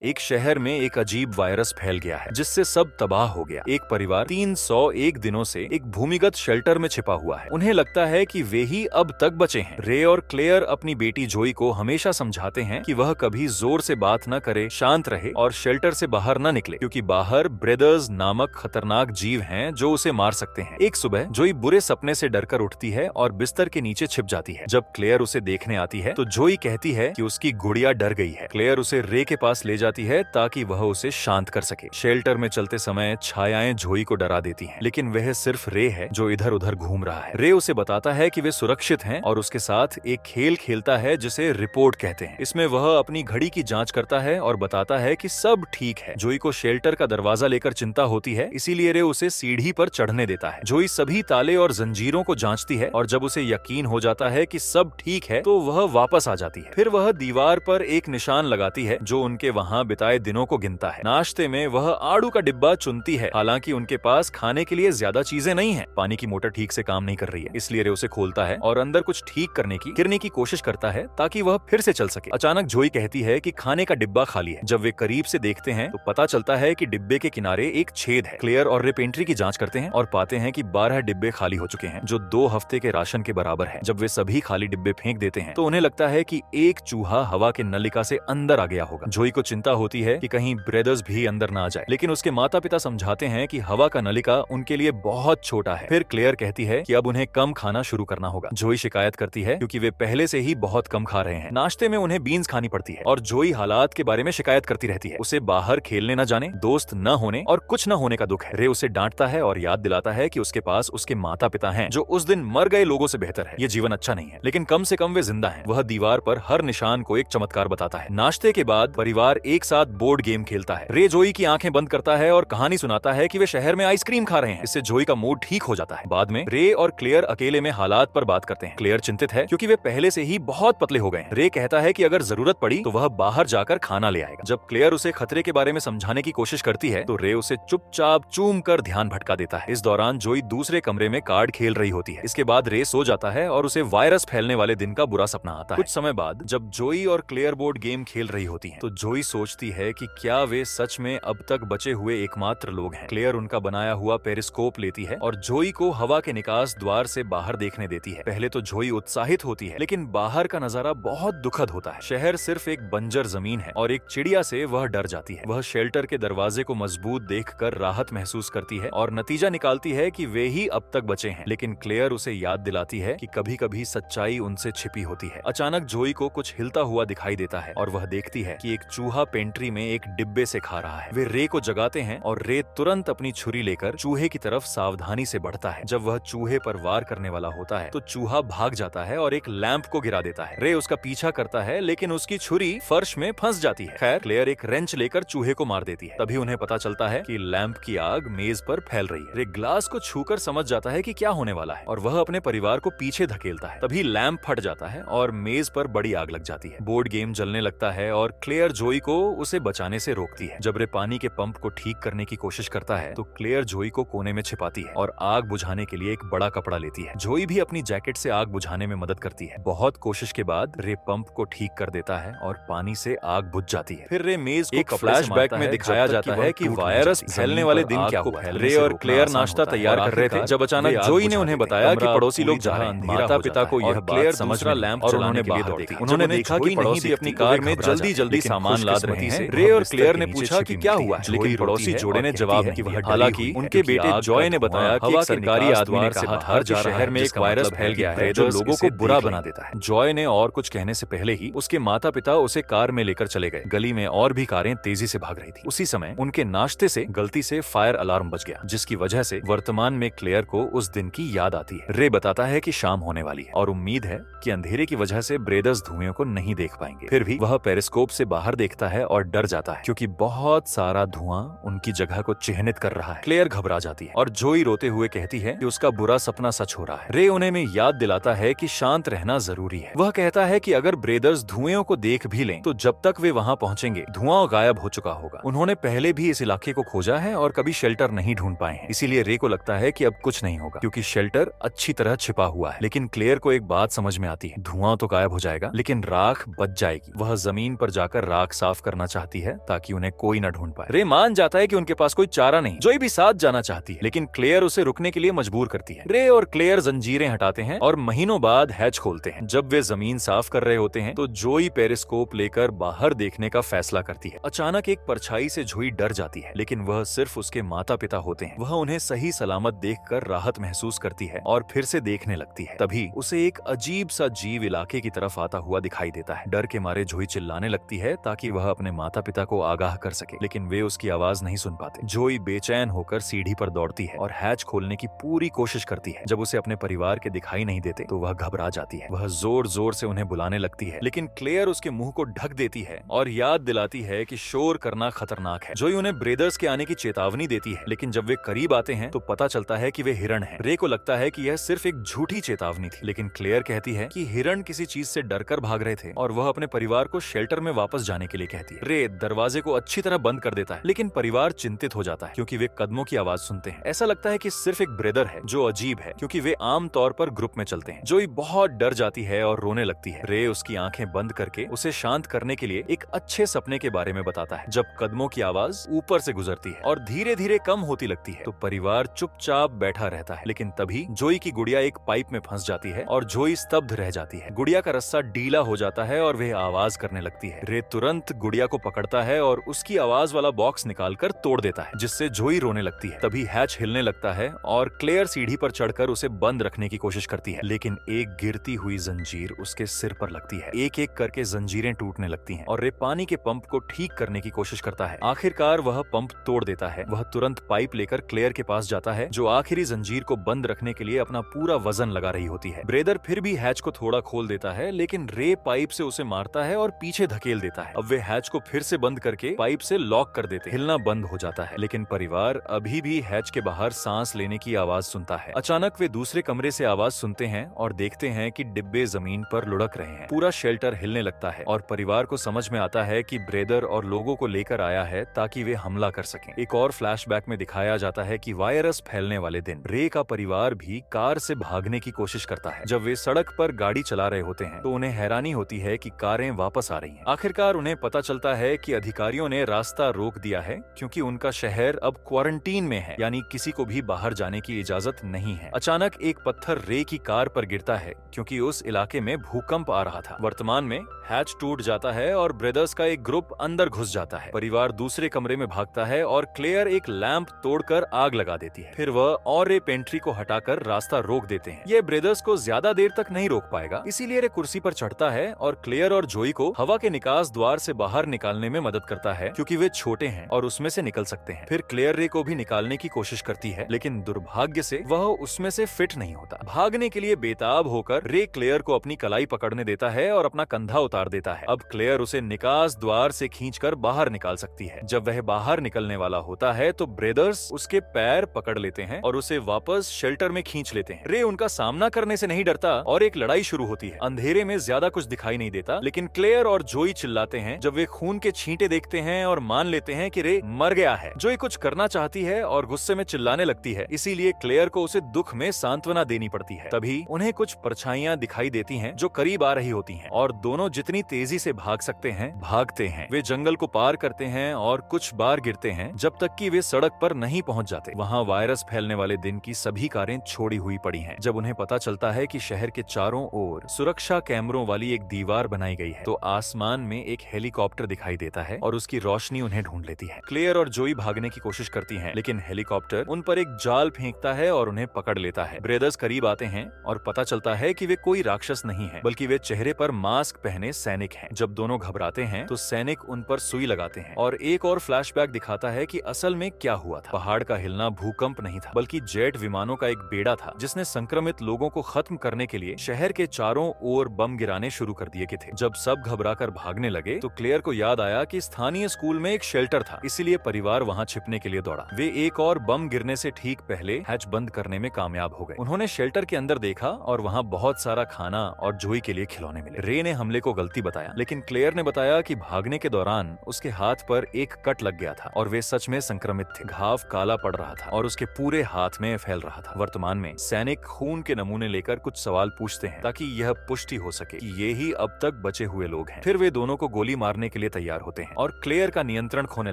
एक शहर में एक अजीब वायरस फैल गया है जिससे सब तबाह हो गया। एक परिवार 301 दिनों से एक भूमिगत शेल्टर में छिपा हुआ है। उन्हें लगता है कि वे ही अब तक बचे हैं। रे और क्लेयर अपनी बेटी जोई को हमेशा समझाते हैं कि वह कभी जोर से बात न करे, शांत रहे और शेल्टर से बाहर न निकले, क्योंकि बाहर ब्रेदर्स नामक खतरनाक जीव हैं जो उसे मार सकते हैं। एक सुबह जोई बुरे सपने से डरकर उठती है और बिस्तर के नीचे छिप जाती है। जब क्लेयर उसे देखने आती है तो जोई कहती है कि उसकी गुड़िया डर गई है। क्लेयर उसे रे के पास ले जाती है ताकि वह उसे शांत कर सके। शेल्टर में चलते समय छायाएं जोई को डरा देती हैं, लेकिन वह सिर्फ रे है जो इधर उधर घूम रहा है। रे उसे बताता है कि वे सुरक्षित हैं और उसके साथ एक खेल खेलता है जिसे रिपोर्ट कहते हैं। इसमें वह अपनी घड़ी की जांच करता है और बताता है कि सब ठीक है। जोई को शेल्टर का दरवाजा लेकर चिंता होती है, इसीलिए रे उसे सीढ़ी पर चढ़ने देता है। जोई सभी ताले और जंजीरों को जांचती है और जब उसे यकीन हो जाता है कि सब ठीक है तो वह वापस आ जाती है। फिर वह दीवार पर एक निशान लगाती है जो उनके वहां बिताए दिनों को गिनता है। नाश्ते में वह आड़ू का डिब्बा चुनती है, हालांकि उनके पास खाने के लिए ज्यादा चीजें नहीं है। पानी की मोटर ठीक से काम नहीं कर रही है, इसलिए रे उसे खोलता है और अंदर कुछ ठीक करने की कोशिश करता है ताकि वह फिर से चल सके। अचानक जोई कहती है कि खाने का डिब्बा खाली है। जब वे करीब से देखते हैं तो पता चलता है कि डिब्बे के किनारे एक छेद है। क्लेयर और रे पेंट्री की जांच करते हैं और पाते हैं कि 12 डिब्बे खाली हो चुके हैं, जो 2 हफ्ते के राशन के बराबर है। जब वे सभी खाली डिब्बे फेंक देते हैं तो उन्हें लगता है कि एक चूहा हवा के नलिका से अंदर आ गया होगा। जोई को चिंता होती है कि कहीं ब्रेदर्स भी अंदर ना आ जाए, लेकिन उसके माता पिता समझाते हैं कि हवा का नलिका उनके लिए बहुत छोटा है। फिर क्लेयर कहती है कि अब उन्हें कम खाना शुरू करना होगा। जोई शिकायत करती है क्योंकि वे पहले से ही बहुत कम खा रहे हैं। नाश्ते में उन्हें बीन्स खानी पड़ती है और जोई हालात के बारे में शिकायत करती रहती है। उसे बाहर खेलने न जाने, दोस्त न होने और कुछ न होने का दुख है। रे उसे डांटता है और याद दिलाता है कि उसके पास उसके माता पिता हैं जो उस दिन मर गए लोगों से बेहतर है। ये जीवन अच्छा नहीं है, लेकिन कम से कम वे जिंदा हैं। वह दीवार पर हर निशान को एक चमत्कार बताता है। नाश्ते के बाद परिवार एक साथ बोर्ड गेम खेलता है। रे जोई की आंखें बंद करता है और कहानी सुनाता है कि वे शहर में आइसक्रीम खा रहे हैं। इससे जोई का मूड ठीक हो जाता है। बाद में रे और क्लेयर अकेले में हालात पर बात करते हैं। क्लेयर चिंतित है क्योंकि वे पहले से ही बहुत पतले हो गए हैं। रे कहता है कि अगर जरूरत पड़ी तो वह बाहर जाकर खाना ले आएगा। जब क्लेयर उसे खतरे के बारे में समझाने की कोशिश करती है तो रे उसे चुपचाप चूम कर ध्यान भटका देता है। इस दौरान जोई दूसरे कमरे में कार्ड खेल रही होती है। इसके बाद रे सो जाता है और उसे वायरस फैलने वाले दिन का बुरा सपना आता है। कुछ समय बाद जब जोई और क्लेयर बोर्ड गेम खेल रही होती हैं, तो जोई सोचती है कि क्या वे सच में अब तक बचे हुए एकमात्र लोग हैं। क्लेयर उनका बनाया हुआ पेरिस्कोप लेती है और जोई को हवा के निकास द्वार से बाहर देखने देती है। पहले तो जोई उत्साहित होती है, लेकिन बाहर का नजारा बहुत दुखद होता है। शहर सिर्फ एक बंजर जमीन है और एक चिड़िया से वह डर जाती है। वह शेल्टर के दरवाजे को मजबूत देखकर राहत महसूस करती है और नतीजा निकालती है कि वे ही अब तक बचे हैं। लेकिन क्लेयर उसे याद दिलाती है कि कभी कभी सच्चाई उनसे छिपी होती है। अचानक जोई को कुछ हिलता हुआ दिखाई देता है और वह देखती है कि एक चूहा पेंट्री में एक डिब्बे से खा रहा है। वे रे को जगाते हैं और रे तुरंत अपनी छुरी लेकर चूहे की तरफ सावधानी से बढ़ता है। जब वह चूहे पर वार करने वाला होता है तो चूहा भाग जाता है और एक लैंप को गिरा देता है। रे उसका पीछा करता है, लेकिन उसकी छुरी फर्श में फंस जाती है। खैर, क्लेयर एक रेंच लेकर चूहे को मार देती है। तभी उन्हें पता चलता है कि लैंप की आग मेज पर फैल रही है। रे ग्लास को छूकर समझ जाता है कि क्या होने वाला है और वह अपने परिवार को पीछे धकेलता है। तभी लैंप फट जाता है और मेज पर बड़ी आग लग जाती है। बोर्ड गेम जलने लगता है और क्लेयर जोई को उसे बचाने से रोकती है। जब रे पानी के पंप को ठीक करने की कोशिश करता है तो क्लेयर जोई को कोने में छिपाती है और आग बुझाने के लिए एक बड़ा कपड़ा लेती है। जोई भी अपनी जैकेट से आग बुझाने में मदद करती है। बहुत कोशिश के बाद रे पंप को ठीक कर देता है और पानी से आग बुझ जाती है। फिर रे मेज को एक फ्लैशबैक में दिखाया जाता है कि वायरस फैलने वाले दिन क्या हुआ। रे और क्लेयर नाश्ता तैयार कर रहे थे जब अचानक जोई ने उन्हें बताया कि पड़ोसी लोग जा रहे हैं। माता पिता को यह क्लेयर दूसरा लैंप चलाने के लिए दौड़ती है। उन्होंने देखा कि पड़ोसी अपनी कार में जल्दी सामान लाद रहे हैं। रे और क्लेयर ने पूछा कि क्या हुआ, लेकिन पड़ोसी जोड़े ने जवाब दिया। हालांकि उनके बेटे जॉय ने बताया कि एक सरकारी आदमी ने कहा था कि शहर में एक वायरस फैल गया है जो लोगों को बुरा बना देता है। जॉय ने और कुछ कहने से पहले ही उसके माता पिता उसे कार में लेकर चले गए। गली में और भी कारें तेजी से भाग रही थी। उसी समय उनके नाश्ते से गलती से फायर अलार्म बज गया, जिसकी वजह से वर्तमान में क्लेयर को उस दिन की याद आती है। रे बताता है कि शाम होने वाली है और उम्मीद है कि अंधेरे की वजह से ब्रेदर्स धुएं को नहीं देख पाएंगे। फिर भी वह पेरिस्कोप से बाहर देखता है और डर जाता है क्योंकि बहुत सारा धुआं उनकी जगह को चिन्हित कर रहा है। क्लेयर घबरा जाती है और जोई रोते हुए कहती है कि उसका बुरा सपना सच हो रहा है। रे उन्हें में याद दिलाता है कि शांत रहना जरूरी है। वह कहता है कि अगर ब्रेदर्स धुएं को देख भी लें तो जब तक वे वहां पहुंचेंगे धुआं गायब हो चुका होगा। उन्होंने पहले भी इस इलाके को खोजा है और कभी शेल्टर नहीं ढूंढ पाए हैं। इसीलिए रे को लगता है कि अब कुछ नहीं होगा क्योंकि शेल्टर अच्छी तरह छिपा हुआ है। लेकिन क्लेयर को एक बात समझ में आती है, धुआं तो गायब हो जाएगा लेकिन राख बच जाएगी। वह जमीन पर जाकर राख साफ कर करना चाहती है ताकि उन्हें कोई न ढूंढ पाए। रे मान जाता है कि उनके पास कोई चारा नहीं। जोई भी साथ जाना चाहती है लेकिन क्लेयर उसे रुकने के लिए मजबूर करती है। रे और क्लेयर जंजीरें हटाते हैं और महीनों बाद हैच खोलते हैं। जब वे जमीन साफ कर रहे होते हैं तो जोई पेरिस्कोप लेकर बाहर देखने का फैसला करती है। अचानक एक परछाई से जोई डर जाती है लेकिन वह सिर्फ उसके माता पिता होते हैं। वह उन्हें सही सलामत देखकर राहत महसूस करती है और फिर से देखने लगती है। तभी उसे एक अजीब सा जीव इलाके की तरफ आता हुआ दिखाई देता है। डर के मारे जोई चिल्लाने लगती है ताकि वह अपने माता पिता को आगाह कर सके लेकिन वे उसकी आवाज नहीं सुन पाते। जोई बेचैन होकर सीढ़ी पर दौड़ती है और हैच खोलने की पूरी कोशिश करती है। जब उसे अपने परिवार के दिखाई नहीं देते तो वह घबरा जाती है। वह जोर जोर से उन्हें बुलाने लगती है लेकिन क्लेयर उसके मुंह को ढक देती है और याद दिलाती है कि शोर करना खतरनाक है। जोई उन्हें ब्रेदर्स के आने की चेतावनी देती है लेकिन जब वे करीब आते हैं तो पता चलता है कि वे हिरण हैं। रे को लगता है कि यह सिर्फ एक झूठी चेतावनी थी लेकिन क्लेयर कहती है कि हिरण किसी चीज से डरकर भाग रहे थे और वह अपने परिवार को शेल्टर में वापस जाने के लिए कहती है। रे दरवाजे को अच्छी तरह बंद कर देता है लेकिन परिवार चिंतित हो जाता है क्योंकि वे कदमों की आवाज सुनते हैं। ऐसा लगता है कि सिर्फ एक ब्रेदर है जो अजीब है क्योंकि वे आम तौर पर ग्रुप में चलते हैं। जोई बहुत डर जाती है और रोने लगती है। रे उसकी आंखें बंद करके उसे शांत करने के लिए एक अच्छे सपने के बारे में बताता है। जब कदमों की आवाज ऊपर से गुजरती है और धीरे धीरे कम होती लगती है तो परिवार चुपचाप बैठा रहता है लेकिन तभी जोई की गुड़िया एक पाइप में फंस जाती है और जोई स्तब्ध रह जाती है। गुड़िया का रस्सा ढीला हो जाता है और वह आवाज करने लगती है। रे तुरंत गुड़िया को पकड़ता है और उसकी आवाज वाला बॉक्स निकालकर तोड़ देता है जिससे जोई रोने लगती है। तभी हैच हिलने लगता है और क्लेयर सीढ़ी पर चढ़कर उसे बंद रखने की कोशिश करती है लेकिन एक गिरती हुई जंजीर उसके सिर पर लगती है। एक एक करके जंजीरें टूटने लगती हैं और रे पानी के पंप को ठीक करने की कोशिश करता है। आखिरकार वह पंप तोड़ देता है। वह तुरंत पाइप लेकर क्लेयर के पास जाता है जो आखिरी जंजीर को बंद रखने के लिए अपना पूरा वजन लगा रही होती है। ब्रेदर फिर भी हैच को थोड़ा खोल देता है लेकिन रे पाइप से उसे मारता है और पीछे धकेल देता है। अब वे हैच को फिर से बंद करके पाइप से लॉक कर देते हैं। हिलना बंद हो जाता है लेकिन परिवार अभी भी हैच के बाहर सांस लेने की आवाज सुनता है। अचानक वे दूसरे कमरे से आवाज सुनते हैं और देखते हैं कि डिब्बे जमीन पर लुढ़क रहे हैं। पूरा शेल्टर हिलने लगता है और परिवार को समझ में आता है कि ब्रेदर और लोगों को लेकर आया है ताकि वे हमला कर सकें। एक और फ्लैशबैक में दिखाया जाता है कि वायरस फैलने वाले दिन रे का परिवार भी कार से भागने की कोशिश करता है। जब वे सड़क पर गाड़ी चला रहे होते हैं तो उन्हें हैरानी होती है कि कारें वापस आ रही हैं। आखिरकार उन्हें पता चलता है कि अधिकारियों ने रास्ता रोक दिया है क्योंकि उनका शहर अब क्वारंटीन में है यानी किसी को भी बाहर जाने की इजाजत नहीं है। अचानक एक पत्थर रे की कार पर गिरता है क्योंकि उस इलाके में भूकंप आ रहा था। वर्तमान में हैच टूट जाता है और ब्रदर्स का एक ग्रुप अंदर घुस जाता है। परिवार दूसरे कमरे में भागता है और क्लेयर एक लैंप तोड़कर आग लगा देती है। फिर वह और रे पेंट्री को हटाकर रास्ता रोक देते हैं। ये ब्रदर्स को ज्यादा देर तक नहीं रोक पाएगा इसीलिए रे कुर्सी पर चढ़ता है और क्लेयर और जोई को हवा के निकास द्वार से बाहर निकालने में मदद करता है क्योंकि वे छोटे हैं और उसमें से निकल सकते हैं। फिर क्लेयर रे को भी निकालने की कोशिश करती है लेकिन दुर्भाग्य से वह उसमें से फिट नहीं होता। भागने के लिए बेताब होकर रे क्लेयर को अपनी कलाई पकड़ने देता है और अपना कंधा उतार देता है। अब क्लेयर उसे निकास द्वार से खींचकर बाहर निकाल सकती है। जब वह बाहर निकलने वाला होता है तो ब्रदर्स उसके पैर पकड़ लेते हैं और उसे वापस शेल्टर में खींच लेते हैं। रे उनका सामना करने से नहीं डरता और एक लड़ाई शुरू होती है। अंधेरे में ज्यादा कुछ दिखाई नहीं देता लेकिन क्लेयर और जोई चिल्लाते हैं जब वे खून के छींटे देखते हैं और मान लेते हैं कि रे मर गया है। जोई कुछ करना चाहती है और गुस्से में चिल्लाने लगती है इसीलिए क्लेयर को उसे दुख में सांत्वना देनी पड़ती है। तभी उन्हें कुछ परछाइयां दिखाई देती हैं जो करीब आ रही होती हैं और दोनों जितनी तेजी से भाग सकते हैं भागते हैं। वे जंगल को पार करते हैं और कुछ बार गिरते हैं जब तक कि वे सड़क पर नहीं पहुंच जाते। वहां वायरस फैलने वाले दिन की सभी कारें छोड़ी हुई पड़ी हैं। जब उन्हें पता चलता है कि शहर के चारों ओर सुरक्षा कैमरों वाली एक दीवार बनाई गई है तो आसमान में एक हेलीकॉप्टर दिखाई देता है और उसकी रोशनी उन्हें ढूंढ लेती है। क्लेयर और जोई भागने की कोशिश करती हैं लेकिन हेलीकॉप्टर उन पर एक जाल फेंकता है और उन्हें पकड़ लेता है। ब्रदर्स करीब आते हैं और पता चलता है कि वे कोई राक्षस नहीं है बल्कि वे चेहरे पर मास्क पहने सैनिक हैं। जब दोनों घबराते हैं तो सैनिक उन पर सुई लगाते हैं और एक और फ्लैशबैक दिखाता है कि असल में क्या हुआ था। पहाड़ का हिलना भूकंप नहीं था बल्कि जेट विमानों का एक बेड़ा था जिसने संक्रमित लोगों को खत्म करने के लिए शहर के चारों ओर बम गिराने शुरू कर दिए थे। जब सब घबराकर भागने लगे तो क्लेयर को याद आया कि स्थानीय स्कूल में एक शेल्टर था इसीलिए परिवार वहां छिपने के लिए दौड़ा। वे एक और बम गिरने से ठीक पहले हैच बंद करने में कामयाब हो गए। उन्होंने शेल्टर के अंदर देखा और वहां बहुत सारा खाना और जोई के लिए खिलौने मिले। रे ने हमले को गलती बताया लेकिन क्लेयर ने बताया कि भागने के दौरान उसके हाथ पर एक कट लग गया था और वे सच में संक्रमित थे। घाव काला पड़ रहा था और उसके पूरे हाथ में फैल रहा था। वर्तमान में सैनिक खून के नमूने लेकर कुछ सवाल पूछते हैं ताकि यह पुष्टि हो सके कि ये ही अब तक बचे हुए लोग हैं। फिर वे दोनों को गोली मारने के लिए तैयार होते हैं और क्लेयर का नियंत्रण खोने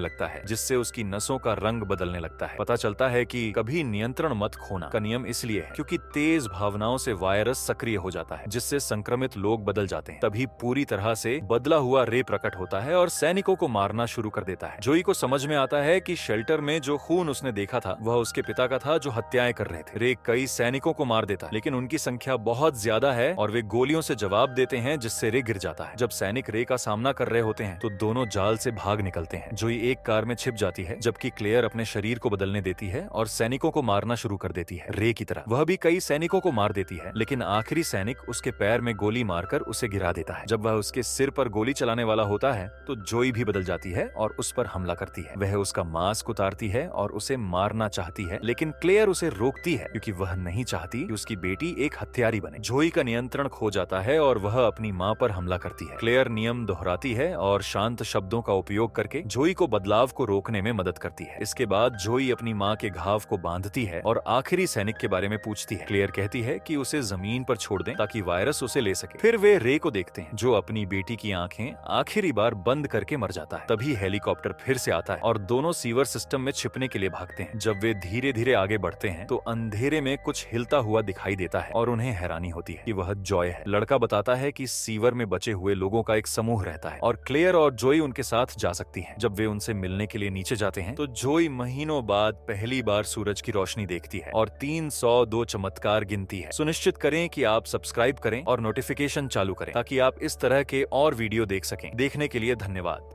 लगता है, जिससे उसकी नसों का रंग बदलने लगता है। पता चलता है कि कभी नियंत्रण मत खोना का नियम इसलिए है क्योंकि तेज भावनाओं से वायरस सक्रिय हो जाता है, जिससे संक्रमित लोग बदल जाते हैं। तभी पूरी तरह से बदला हुआ रे प्रकट होता है और सैनिकों को मारना शुरू कर देता है। जोई को समझ में आता है कि शेल्टर में जो खून उसने देखा था वह उसके पिता का था, जो हत्याएं कर रहे थे। रे कई सैनिकों को मार देता है, लेकिन उनकी संख्या बहुत ज्यादा है और वे गोलियों से जवाब देते हैं, जिससे रे गिर जाता है। जब सैनिक रे का सामना कर रहे होते हैं तो दोनों जाल से भाग निकलते हैं। जोई एक कार में छिप जाती है, जबकि क्लेयर अपने शरीर को बदलने देती है और सैनिकों को मारना शुरू कर देती है। रे की तरह वह भी कई सैनिकों को मार देती है, लेकिन आखिरी सैनिक उसके पैर में गोली मारकर उसे गिरा देता है। जब वह उसके सिर पर गोली चलाने वाला होता है तो जोई भी बदल जाती है और उस पर हमला करती है। वह उसका मास्क उतारती है और उसे मारना चाहती है, लेकिन क्लेयर उसे रोकती है क्योंकि वह नहीं चाहती कि उसकी बेटी एक हत्यारी बने। जोई का नियंत्रण खो जाता है और वह अपनी मां पर हमला करती है। क्लेयर नियम दोहराती है और शांत शब्दों का उपयोग करके जोई को बदलाव को रोकने में मदद करती है। इसके बाद जोई अपनी मां के घाव को बांधती है और आखिरी सैनिक के बारे में पूछती है। क्लेयर कहती है कि उसे जमीन पर छोड़ दें ताकि वायरस उसे ले सके। फिर वे रे को देखते हैं, जो अपनी बेटी की आंखें आखिरी बार बंद करके मर जाता है। तभी हेलीकॉप्टर फिर से आता है और दोनों सीवर सिस्टम में छिपने के लिए भागते हैं। जब वे धीरे धीरे आगे बढ़ते हैं तो अंधेरे में कुछ हिलता हुआ दिखाई देता है और उन्हें हैरानी होती है कि वह जॉय है। लड़का बताता है कि सीवर में बचे हुए लोगों का एक समूह रहता है और क्लेयर और जोई उनके साथ जा सकती हैं। जब वे उनसे मिलने के लिए नीचे जाते हैं तो जोई महीनों बाद पहली बार सूरज की रोशनी देखती है और 302 चमत्कार गिनती है। सुनिश्चित करें कि आप सब्सक्राइब करें और नोटिफिकेशन चालू करें ताकि आप इस तरह के और वीडियो देख सकें। देखने के लिए धन्यवाद।